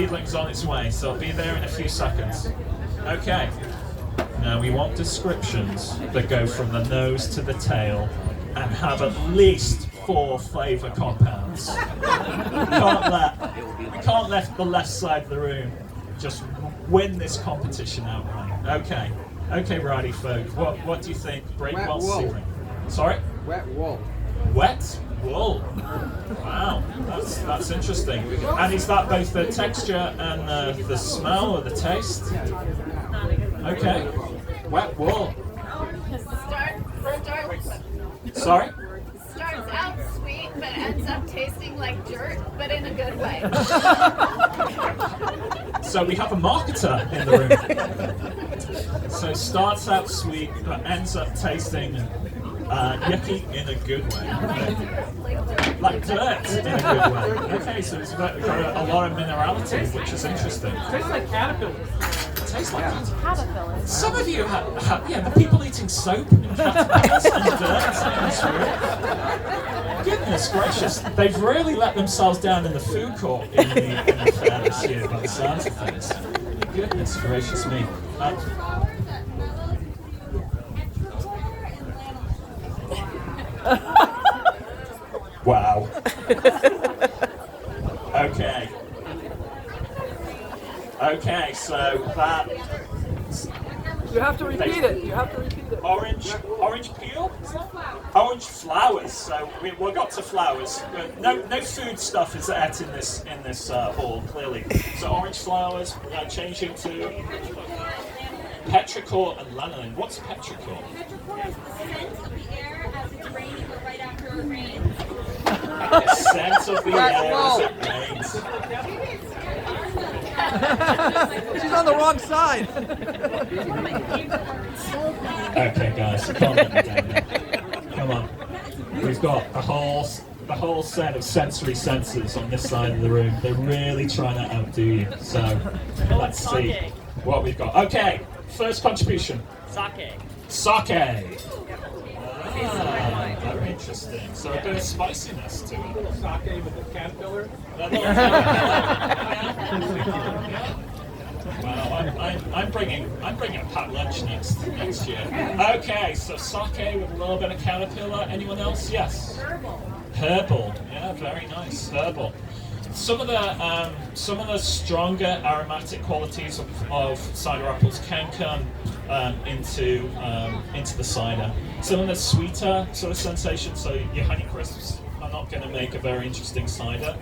seedling's on its way, so I'll be there in a few seconds. Okay. Now we want descriptions that go from the nose to the tail and have at least 4 flavour compounds. We can't let the left side of the room just win this competition outright. Okay, righty folk. What do you think? Breakwell seedling. Sorry? Wet wool. Wet wool. Wow, that's interesting. And is that both the texture and the smell or the taste? Okay. Wet wool. Sorry? Starts out sweet, but ends up tasting like dirt, but in a good way. So we have a marketer in the room. So starts out sweet, but ends up tasting yucky in a good way. Like dirt in a good way. Okay, so it's got a lot of minerality, which is interesting. Tastes like caterpillars. Tastes like Caterpillars. some of you have the people eating soap and caterpillars and dirt in this room. Goodness gracious, they've really let themselves down in the food court in the fair this year by the sounds of things. Goodness gracious me. Wow. Okay, so that You have to repeat it. orange peel? Orange flowers. So we got to flowers. No food stuff is at in this hall, clearly. So orange flowers, changing to petrichor and lanolin. What's petrichor? Petrichor is the scent of the air as it's raining or right after it rains. The scent of the air as it rains. She's on the wrong side. Okay, guys, calm down now. Come on. We've got the whole set of sensory sensors on this side of the room. They're really trying to outdo you. So let's see what we've got. Okay, first contribution. Sake. Very interesting. So a bit of spiciness to it. Sake with the caterpillar. Wow, I'm bringing a packed lunch next year. Okay, so sake with a little bit of caterpillar. Anyone else? Yes. Herbal. Yeah, very nice. Herbal. Some of the stronger aromatic qualities of cider apples can come into the cider. Some of the sweeter sort of sensations, so your honey crisps are not going to make a very interesting cider,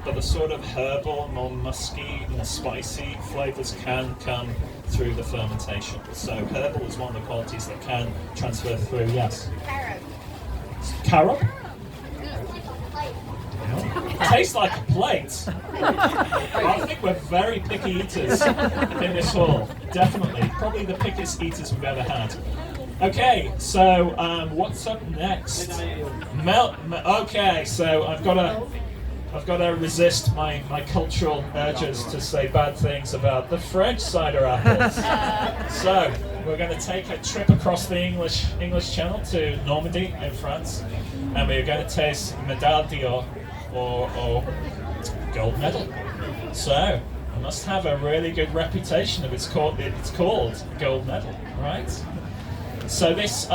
but the sort of herbal, more musky, more spicy flavors can come through the fermentation. So herbal is one of the qualities that can transfer through. Yes. Carob. Tastes like a plate. I think we're very picky eaters in this hall. Definitely. Probably the pickiest eaters we've ever had. Okay, so what's up next? Okay, so I've got to resist my cultural urges to say bad things about the French cider apples. So we're going to take a trip across the English Channel to Normandy in France, and we're going to taste Médaille d'Or, or gold medal. So it must have a really good reputation if it's called gold medal, right? So this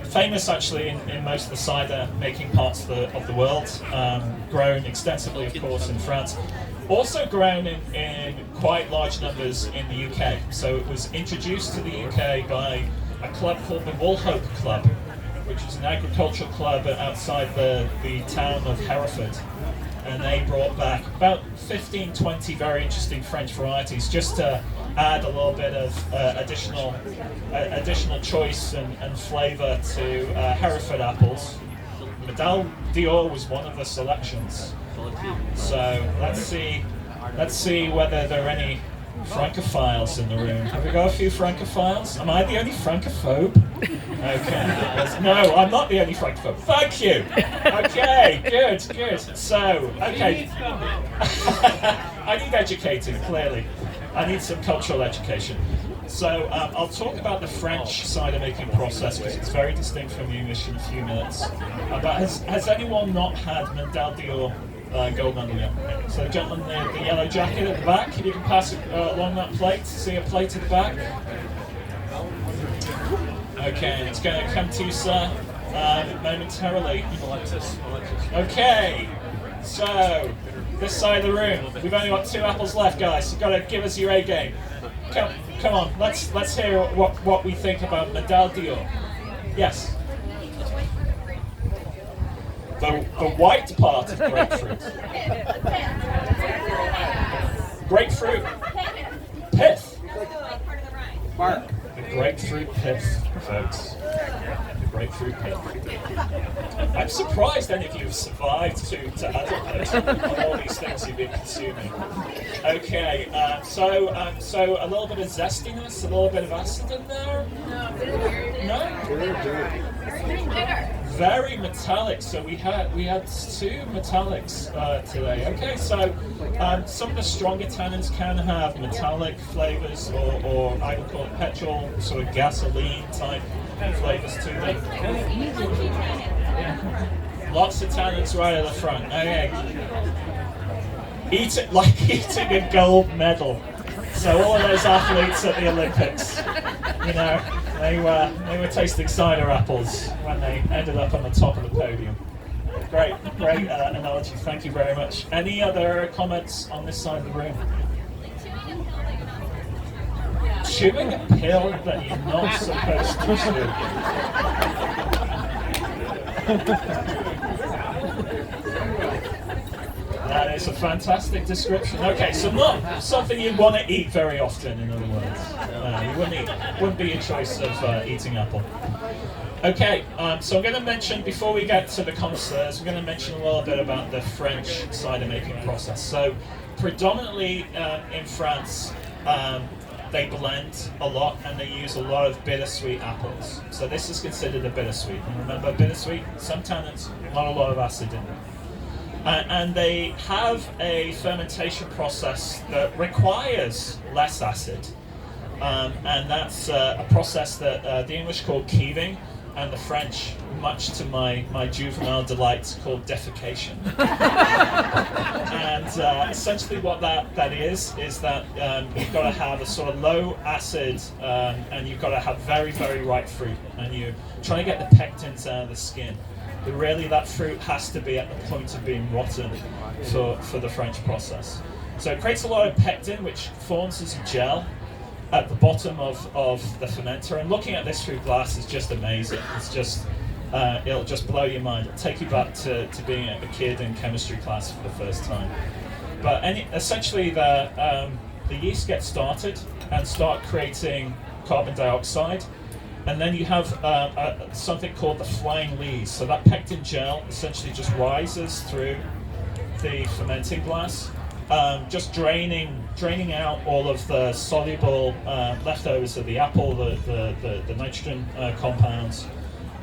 famous actually in most of the cider making parts of the world, grown extensively of course in France, also grown in quite large numbers in the UK. So it was introduced to the UK by a club called the Woolhope Club, which is an agricultural club outside the town of Hereford. And they brought back about 15-20 very interesting French varieties just to add a little bit of additional choice and flavour to Hereford apples. Médaille d'Or was one of the selections. So let's see whether there are any Francophiles in the room. Have we got a few Francophiles? Am I the only Francophobe? Okay. No, I'm not the only Francophobe. Thank you. Okay, good. So, okay. I need educating, clearly. I need some cultural education. So I'll talk about the French cider making process because it's very distinct from the English in a few minutes. But has anyone not had Médaille d'Or gold medal. Yeah. So, gentleman in the yellow jacket at the back, if you can pass it along that plate. See a plate at the back. Okay, it's going to come to you, sir, momentarily. Okay, so this side of the room, we've only got 2 apples left, guys. You've got to give us your A game. Come on, let's hear what we think about Médaille d'Or. Yes. The white part of grapefruit. Grapefruit pith. Mark. The grapefruit pith, folks. The grapefruit pith. I'm surprised any of you have survived to adulthood on all these things you've been consuming. Okay, so a little bit of zestiness, a little bit of acid in there. No. Very metallic. So we had 2 metallics today. Okay, so some of the stronger tannins can have metallic flavors, or I would call it petrol, sort of gasoline type flavors to them. Lots of tannins right at the front. Okay. Eat it like eating a gold medal. So all of those athletes at the Olympics, you know, they were tasting cider apples when they ended up on the top of the podium. Great analogy. Thank you very much. Any other comments on this side of the room? Chewing a pill that you're not supposed to chew. That is a fantastic description. Okay, so not something you want to eat very often, in other words. You wouldn't be a choice of eating apple. Okay, so I'm going to mention, before we get to the connoisseurs, we're going to mention a little bit about the French cider making process. So predominantly in France, they blend a lot and they use a lot of bittersweet apples. So this is considered a bittersweet. And remember, bittersweet, some tannins, not a lot of acid in them. And they have a fermentation process that requires less acid. And that's a process that the English call keeving, and the French, much to my juvenile delight, called defecation. And essentially what that is that you've got to have a sort of low acid, and you've got to have very, very ripe fruit, and you're trying to get the pectins out of the skin. But really that fruit has to be at the point of being rotten for the French process. So it creates a lot of pectin, which forms as a gel at the bottom of the fermenter. And looking at this through glass is just amazing. It's just, it'll just blow your mind. It'll take you back to being a kid in chemistry class for the first time. But essentially the yeast gets started and start creating carbon dioxide. And then you have something called the flying lees. So that pectin gel essentially just rises through the fermenting glass, just draining out all of the soluble leftovers of the apple, the nitrogen compounds,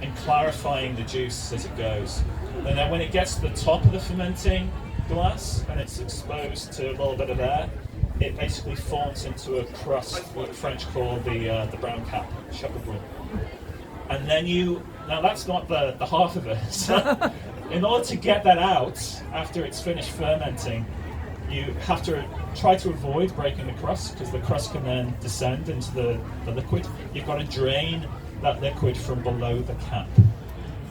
and clarifying the juice as it goes. And then when it gets to the top of the fermenting glass and it's exposed to a little bit of air, it basically forms into a crust, what the French call the brown cap, sugar brune. And then now that's not the half of it. So in order to get that out after it's finished fermenting, you have to try to avoid breaking the crust, because the crust can then descend into the liquid. You've got to drain that liquid from below the cap.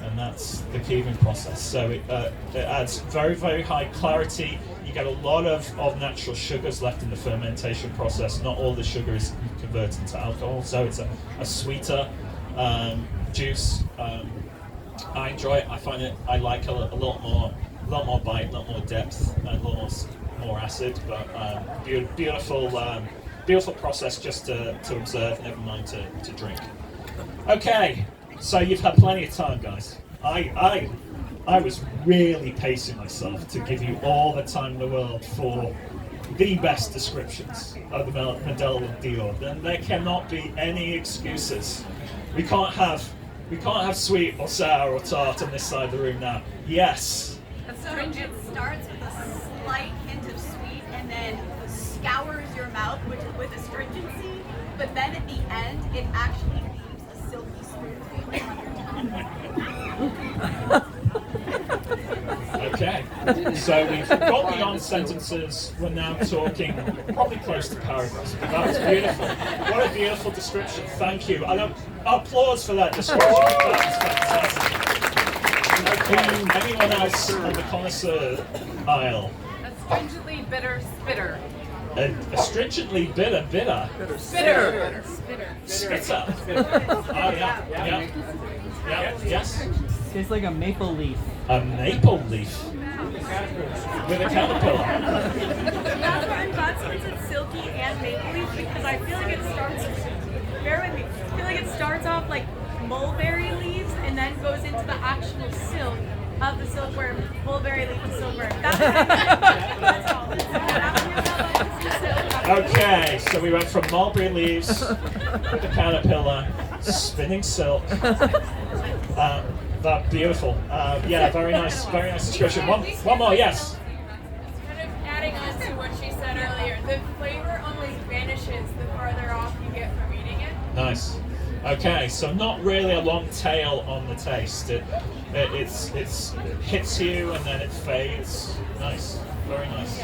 And that's the keeving process. So it adds very, very high clarity. You get a lot of natural sugars left in the fermentation process. Not all the sugar is converted to alcohol, so it's a sweeter juice. I enjoy it. I find it. I like a lot more bite, a lot more depth, and a lot more acid. But beautiful process just to observe. Never mind to drink. Okay. So you've had plenty of time, guys. I was really pacing myself to give you all the time in the world for the best descriptions of the Médaille d'Or. Then there cannot be any excuses. We can't have sweet or sour or tart on this side of the room now. Yes. So it starts with a slight hint of sweet and then scours your mouth with astringency, but then at the end it actually leaves a silky smooth taste on your tongue. Okay. So we've got beyond sentences, we're now talking probably close to paragraphs. But that was beautiful. What a beautiful description, thank you. And applause for that description. That was fantastic. Okay, anyone else on the connoisseur aisle? Astringently bitter spitter. A stringently bitter. Spitter. Spitter. Oh yeah. Yes. Tastes like a maple leaf. A maple leaf with a caterpillar. That's why I'm glad someone said silky and maple leaf because I feel like it starts. Bear with me. I feel like it starts off like mulberry leaves and then goes into the actual silk of the silkworm. Mulberry leaf and silkworm. That's all. Okay, so we went from mulberry leaves with a caterpillar, spinning silk. That beautiful. Yeah, very nice description. One more, yes. Kind of adding on to what she said earlier, the flavor almost vanishes the farther off you get from eating it. Nice. Okay, so not really a long tail on the taste. It hits you and then it fades. Nice, very nice.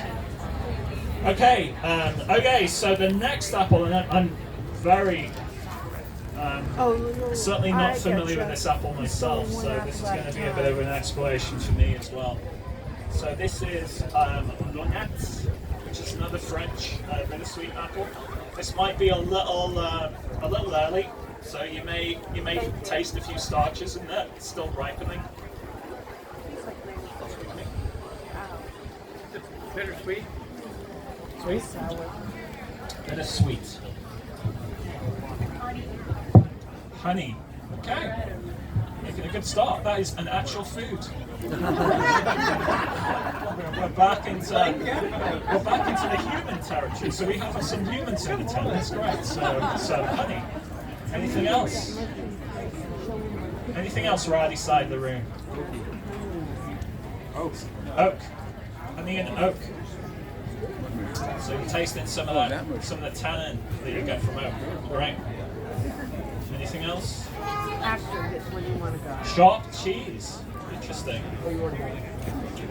Okay, so the next apple, and I'm very certainly not familiar with this apple myself, so this is going to be a bit of an exploration for me as well. So this is Lonette, which is another French bittersweet apple. This might be a little early, so you may taste a few starches in there. It's still ripening. Bittersweet. Sweet. Bittersweet. Honey. Okay. Making a good start. That is an actual food. We're back into the human territory. So we have some humans in attendance. Great. So honey. Anything else? Anything else right side of the room? Oak. Honey and oak. So you're tasting some of the tannin that you get from oak. Great. Anything else? After this, when you want to go. Sharp cheese. Interesting.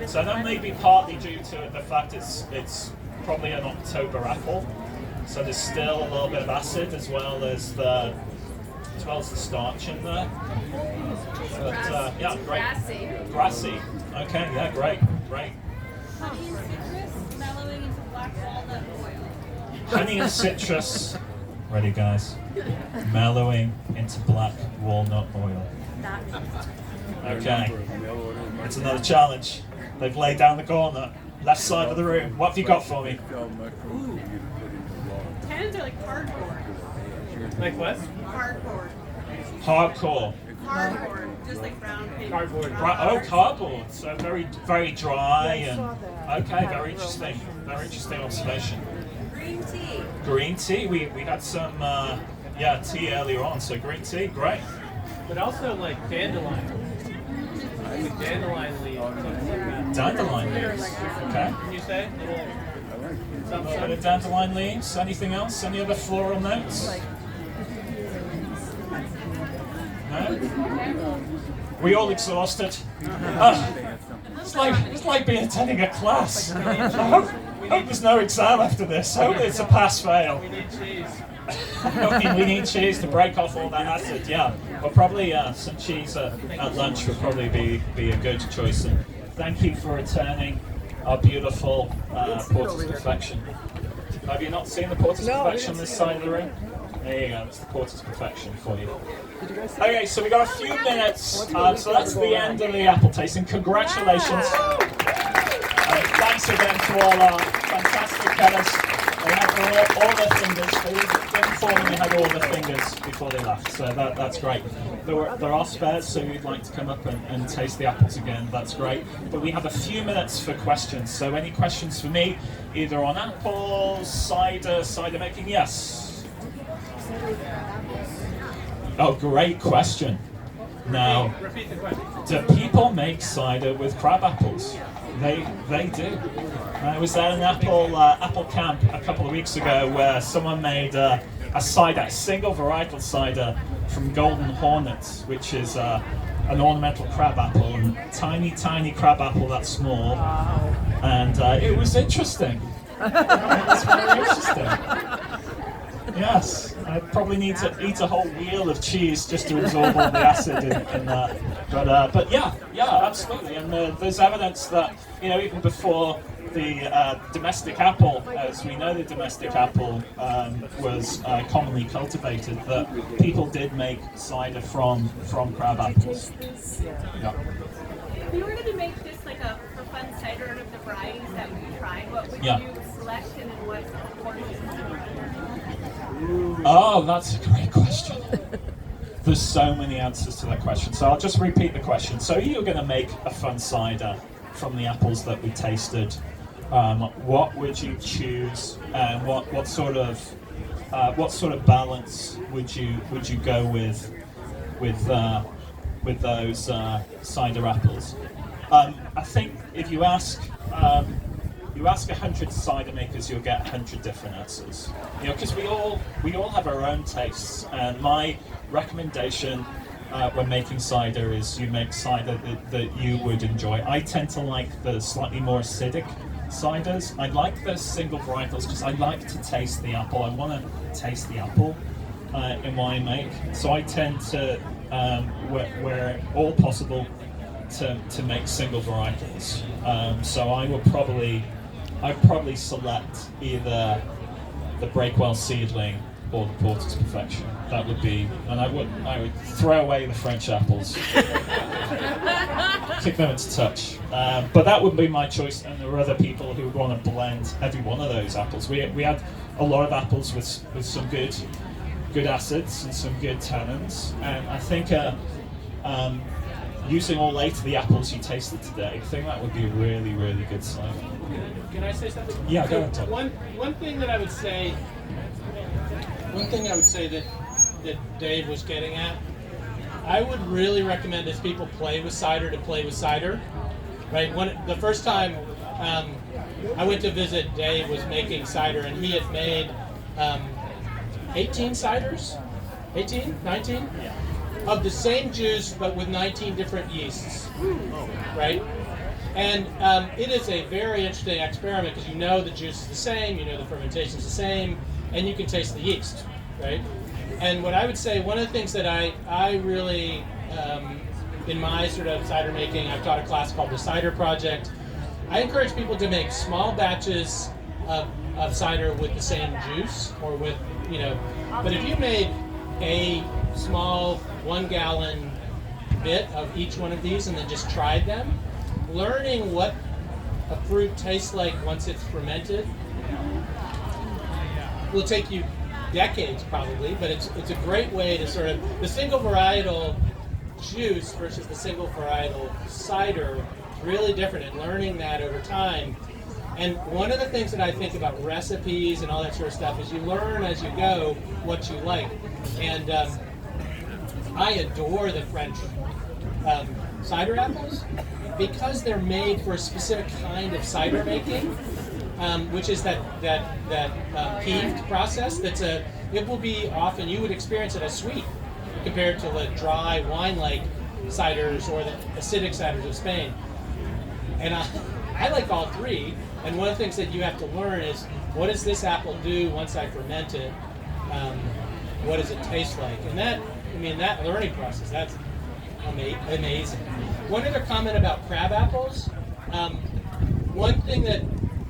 So that may be partly due to the fact it's probably an October apple. So there's still a little bit of acid as well as the starch in there. But yeah, great. Grassy. Okay, yeah, great. Honey and citrus mellowing into black walnut oil. Honey and citrus. Ready, guys? Mellowing into black walnut oil. Okay. It's another challenge. They've laid down the corner. Left side of the room. What have you got for me? Tannins are like cardboard. Like what? Cardboard. Hardcore. Cardboard. Just like brown paper. Cardboard. Cardboard. So very, very dry and okay. Very interesting. Very interesting observation. Green tea. Green tea. We had some tea earlier on. So green tea, great. But also like dandelion. Like dandelion leaves. Dandelion leaves. Okay. Can you say? A little bit of dandelion leaves. Anything else? Any other floral notes? No? We all exhausted. It's like being attending a class. I hope there's no exam after this. I hope it's a pass-fail. We need cheese. We need cheese to break off all that acid, yeah. But probably some cheese at lunch would probably be a good choice. And thank you for returning our beautiful Porter's Perfection. Have you not seen the Porter's Perfection on this side of the room? There you go, it's the Porter's Perfection for you. Okay, so we got a few minutes, so that's the end of the apple tasting. Congratulations. Thanks again to all our fantastic cutters. They had all their fingers. They didn't inform me they had all their fingers before they left, so that's great. There are spares, so you'd like to come up and taste the apples again, that's great. But we have a few minutes for questions, so any questions for me, either on apples, cider making? Yes? Oh, great question. Now, Repeat the question. do people make cider with crab apples? They do. I was at an apple camp a couple of weeks ago where someone made a cider, a single varietal cider from Golden Hornet, which is an ornamental crab apple, tiny crab apple that small, and it was interesting. It was very interesting. Yes, I probably need to eat a whole wheel of cheese just to absorb all the acid in that. But yeah, absolutely. And there's evidence that, you know, even before the domestic apple, as we know the domestic apple was commonly cultivated, that people did make cider from crab apples. Yeah. If you were going to make this like a for fun cider out of the varieties that we tried, what would Yeah. you select and in what quantities? Oh, that's a great question. There's so many answers to that question. So I'll just repeat the question. So you're going to make a fun cider from the apples that we tasted. What would you choose, and what sort of balance would you go with those cider apples? I think if you ask 100 cider makers, you'll get 100 different answers. You know, because we all have our own tastes, and my recommendation when making cider is you make cider that you would enjoy. I tend to like the slightly more acidic ciders. I like the single varietals because I like to taste the apple. I want to taste the apple in what I make. So I tend to, where all possible, to make single varietals. So I'd probably select either the Breakwell Seedling or the Porter's Perfection. That would be, and I would throw away the French apples, kick them into touch. But that would be my choice, and there are other people who would want to blend every one of those apples. We had a lot of apples with some good acids and some good tannins, and I think using all 8 of the apples you tasted today, I think that would be a really, really good cider. Can I say something? Yeah, go ahead, Tom. One thing I would say that Dave was getting at, I would really recommend as people play with cider to play with cider. Right? The first time I went to visit, Dave was making cider, and he had made 18 ciders, 18, 19? Yeah. Of the same juice, but with 19 different yeasts, right? And it is a very interesting experiment because you know the juice is the same, you know the fermentation is the same, and you can taste the yeast, right? And what I would say, one of the things that I really, in my sort of cider making, I've taught a class called the Cider Project. I encourage people to make small batches of cider with the same juice, or with, you know, but if you made a small 1 gallon bit of each one of these and then just tried them, learning what a fruit tastes like once it's fermented will take you decades probably, but it's a great way to sort of, the single varietal juice versus the single varietal cider is really different, and learning that over time. And one of the things that I think about recipes and all that sort of stuff is you learn as you go what you like. And I adore the French cider apples because they're made for a specific kind of cider making, which is that peeved process. It will be often, you would experience it as sweet compared to the dry wine-like ciders or the acidic ciders of Spain. And I like all three. And one of the things that you have to learn is, what does this apple do once I ferment it? What does it taste like? And that learning process, that's amazing. One other comment about crab apples. One thing that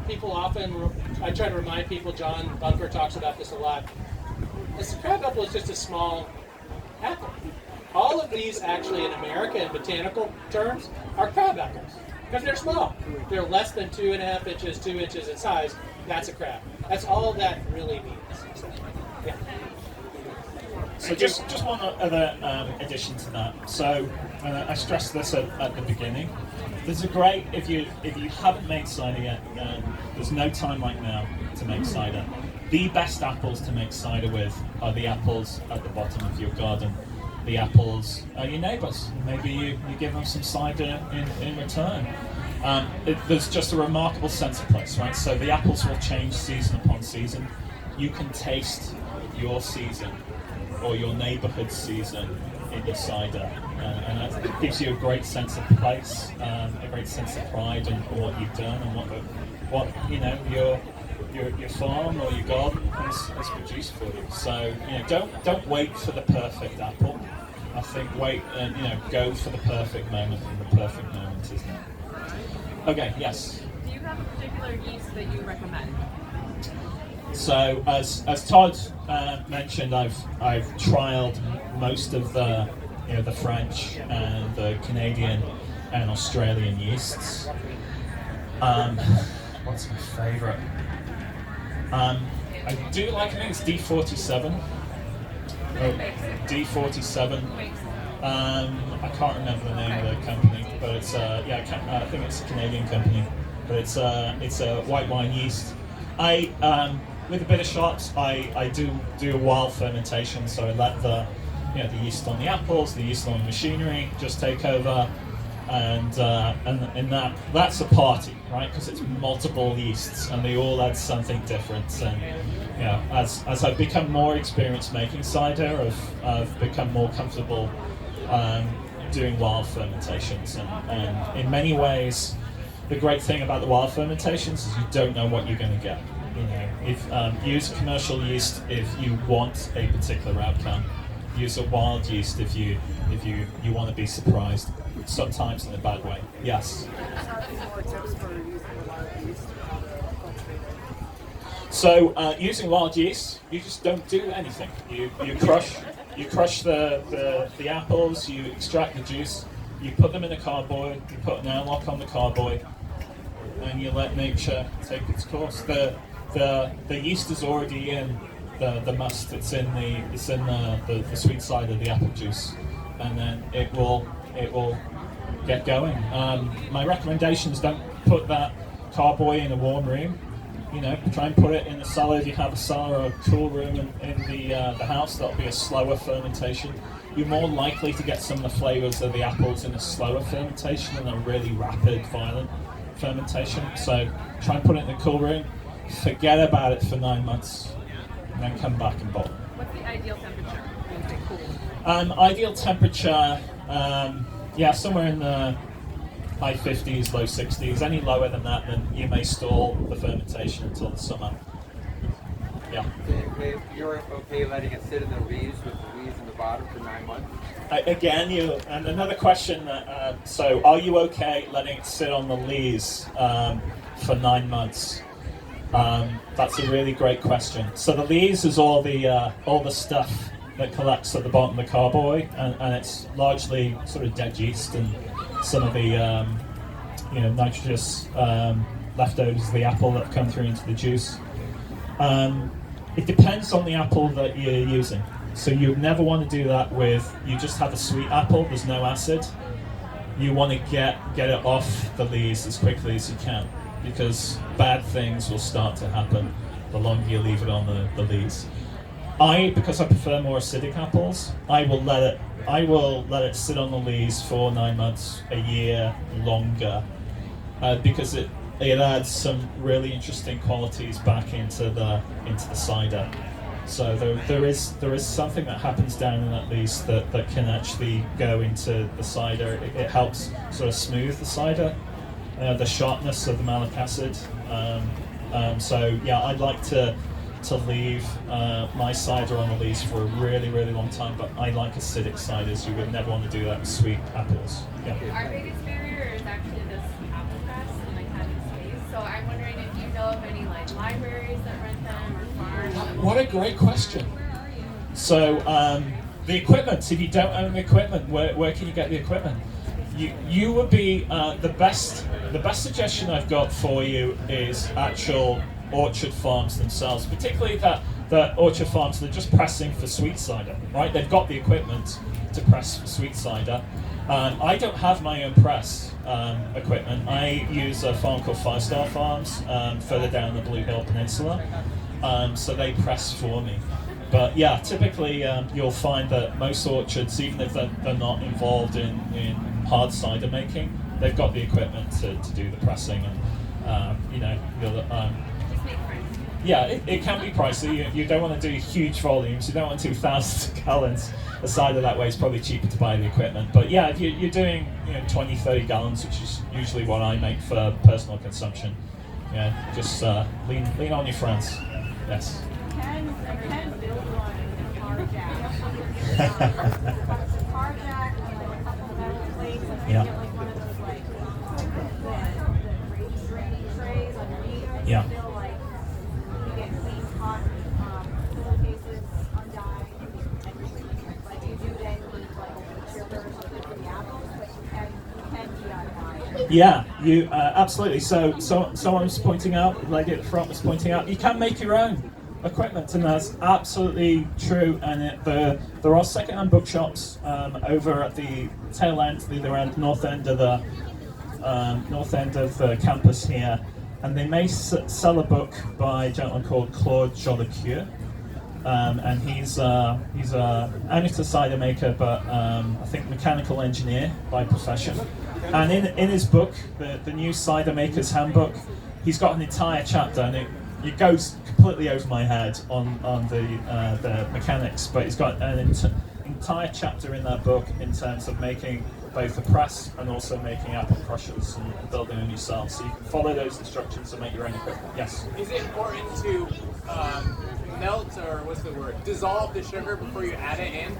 people often, I try to remind people, John Bunker talks about this a lot, is the crab apple is just a small apple. All of these actually in America in botanical terms are crab apples because they're small. They're less than 2.5 inches, 2 inches in size. That's a crab. That's all that really means. So, yeah. So just one other addition to that. So I stressed this at the beginning. There's a great, if you haven't made cider yet, there's no time like now to make cider. The best apples to make cider with are the apples at the bottom of your garden. The apples are your neighbours. Maybe you give them some cider in return. There's just a remarkable sense of place, right? So the apples will change season upon season. You can taste your season or your neighbourhood season in your cider, and that gives you a great sense of place, a great sense of pride in what you've done and what you know your farm or your garden has produced for you. So don't wait for the perfect apple. I think wait and go for the perfect moment, and the perfect moment is now. Okay, yes. Do you have a particular yeast that you recommend? So as Todd mentioned, I've trialed most of the the French and the Canadian and Australian yeasts. What's my favourite? I do like, I think it's D47. D47. I can't remember the name of the company, but it's I think it's a Canadian company, but it's a white wine yeast. With a bit of shots, I do a wild fermentation, so I let the yeast on the apples, the yeast on the machinery just take over, and that's a party, right? Because it's multiple yeasts and they all add something different. And as I've become more experienced making cider, I've become more comfortable doing wild fermentations, and in many ways, the great thing about the wild fermentations is you don't know what you're going to get. If use commercial yeast if you want a particular outcome. Use a wild yeast if you want to be surprised, sometimes in a bad way. Yes. So using wild yeast, you just don't do anything. You crush the apples, you extract the juice, you put them in a carboy, you put an airlock on the carboy, and you let nature take its course. The yeast is already in the must. It's in the sweet side of the apple juice, and then it will get going. My recommendation is don't put that carboy in a warm room. Try and put it in a cellar if you have a cellar or a cool room in the house. That'll be a slower fermentation. You're more likely to get some of the flavors of the apples in a slower fermentation than a really rapid, violent fermentation. So try and put it in a cool room. Forget about it for 9 months, and then come back and bottle. What's the ideal temperature? Ideal temperature, somewhere in the high 50s, low 60s. Any lower than that, then you may stall the fermentation until the summer. Yeah. You're okay letting it sit in the leaves with the leaves in the bottom for 9 months? Again, and another question. So, are you okay letting it sit on the leaves for 9 months? That's a really great question. So the leaves is all the stuff that collects at the bottom of the carboy, and it's largely sort of dead yeast and some of the nitrous leftovers of the apple that come through into the juice. It depends on the apple that you're using. So you never want to do that you just have a sweet apple, there's no acid. You want to get it off the leaves as quickly as you can, because bad things will start to happen the longer you leave it on the leaves. Because I prefer more acidic apples, I will let it sit on the leaves for 9 months, a year, longer, because it adds some really interesting qualities back into the cider. So there is something that happens down in that leaf that can actually go into the cider. It helps sort of smooth the cider, the sharpness of the malic acid. So yeah, I'd like to leave my cider on the leaves for a really, really long time, but I like acidic ciders. You would never want to do that with sweet apples. Yeah. Our biggest barrier is actually this apple press and having space. So I'm wondering if you know of any libraries that rent them or farms. What a great question. So the equipment. If you don't own the equipment, where can you get the equipment? You would be the best suggestion I've got for you is actual orchard farms themselves, particularly the orchard farms that are just pressing for sweet cider, right? They've got the equipment to press for sweet cider. I don't have my own press equipment. I use a farm called 5 Star Farms further down the Blue Hill Peninsula, so they press for me. But yeah, typically you'll find that most orchards, even if they're not involved in hard cider making, they've got the equipment to do the pressing, and you'll yeah, it can be pricey. You don't want to do huge volumes. You don't want to do thousands of gallons. A cider that way is probably cheaper to buy the equipment. But yeah, if you're doing 20, 30 gallons, which is usually what I make for personal consumption, yeah, just lean on your friends. Yes. Can build one in a car jack. Car jack and like a couple metal plates, and Yeah. get like one of those like the race draining trays underneath. Yeah. Still like you get clean hot pillowcases, undyed, everything. Like you do then need like sugars for the apples, but you can DIY. Yeah, you absolutely. So someone was pointing out, lady at the front was pointing out, you can make your own equipment, and that's absolutely true. And there are second-hand bookshops over at the tail end, the north end of the campus here, and they may sell a book by a gentleman called Claude Jolicoeur. And he's a amateur cider maker, but I think mechanical engineer by profession. And in his book, the new Cider Maker's Handbook, he's got an entire chapter, and it goes completely over my head on the mechanics, but he's got an entire chapter in that book in terms of making both the press and also making apple crushers and building them yourself. So you can follow those instructions and make your own equipment. Yes? Is it important to melt, or what's the word, dissolve the sugar before you add it in?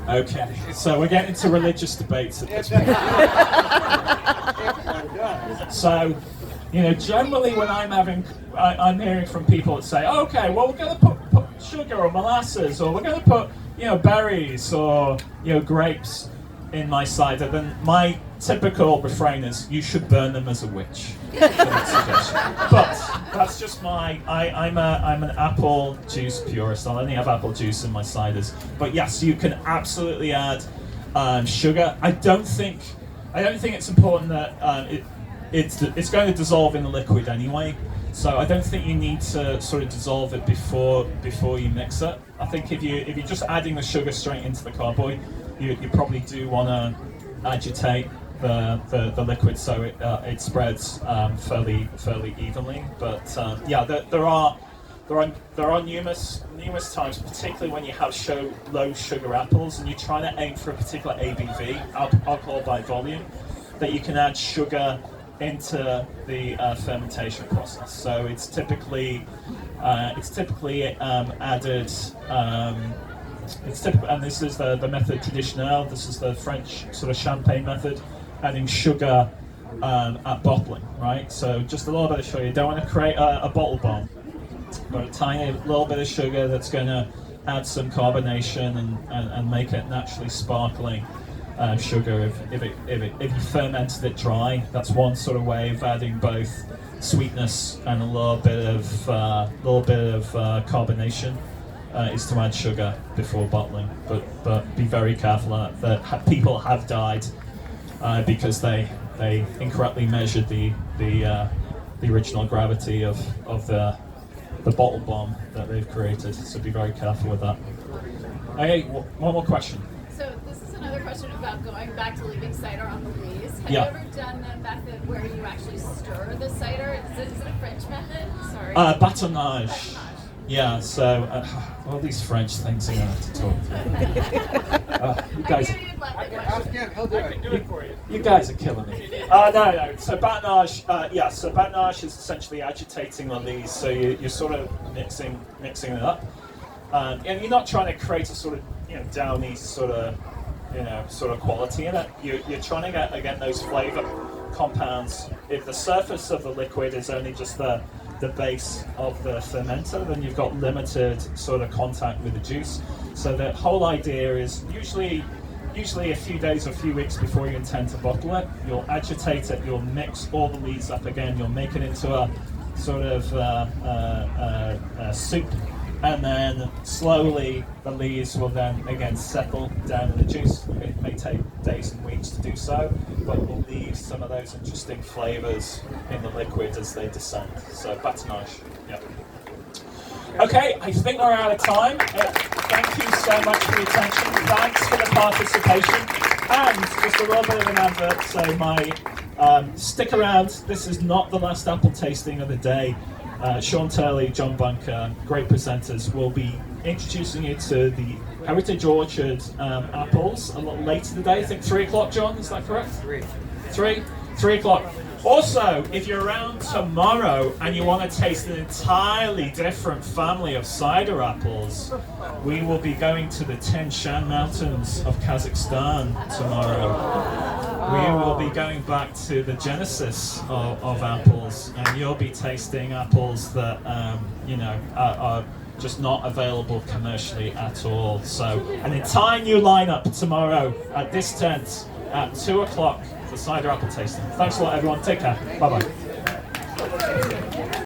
Okay, so we're getting into religious debates at this point. So, generally when I'm hearing from people that say, okay, well we're going to put sugar or molasses, or we're going to put, berries or, grapes in my cider, then my typical refrain is, you should burn them as a witch. But that's just I'm an apple juice purist. I'll only have apple juice in my ciders. But yes, you can absolutely add sugar. I don't think it's important that it's going to dissolve in the liquid anyway. So I don't think you need to sort of dissolve it before you mix it. I think if you're just adding the sugar straight into the carboy, you probably do want to agitate the liquid so it spreads fairly evenly. But there are numerous times, particularly when you have low sugar apples and you're trying to aim for a particular ABV, alcohol by volume, that you can add sugar into the fermentation process. So it's typically added. It's typical, and this is the method traditionnelle. This is the French sort of champagne method, adding sugar at bottling, right? So just a little bit of sugar. You don't want to create a bottle bomb, but a tiny little bit of sugar that's going to add some carbonation and make it naturally sparkling sugar. If you fermented it dry, that's one sort of way of adding both sweetness and a little bit of carbonation. Is to add sugar before bottling, but be very careful that people have died because they incorrectly measured the original gravity of the bottle bomb that they've created. So be very careful with that. Okay, one more question. So this is another question about going back to leaving cider on the lees. Have Yeah. you ever done the method where you actually stir the cider? Is it a French method? Sorry. Bâtonnage. Yeah, so all these French things I'm going to have to talk to. You guys, you guys are killing me. No. So bâtonnage, So bâtonnage is essentially agitating on these. So you're sort of mixing it up, and you're not trying to create a sort of downy sort of quality in it. You're trying to get those flavor compounds. If the surface of the liquid is only just the base of the fermenter, then you've got limited sort of contact with the juice. So the whole idea is usually a few days or a few weeks before you intend to bottle it, you'll agitate it, you'll mix all the leaves up again, you'll make it into a sort of soup, and then slowly the leaves will then again settle down in the juice. It may take days and weeks to do so, but it will leave some of those interesting flavors in the liquid as they descend. So bâtonnage, yeah. Okay, I think we're out of time. Thank you so much for your attention. Thanks for the participation. And just a little bit of an advert, so stick around. This is not the last apple tasting of the day. Sean Turley, John Bunker, great presenters, will be introducing you to the Heritage Orchard apples a little later today. I think 3 o'clock, John, is that correct? 3 o'clock. Also, if you're around tomorrow and you want to taste an entirely different family of cider apples, we will be going to the Tian Shan Mountains of Kazakhstan tomorrow. We will be going back to the genesis of apples, and you'll be tasting apples that are just not available commercially at all. So an entire new lineup tomorrow at this tent at 2 o'clock for cider apple tasting. Thanks a lot, everyone. Take care. Bye bye.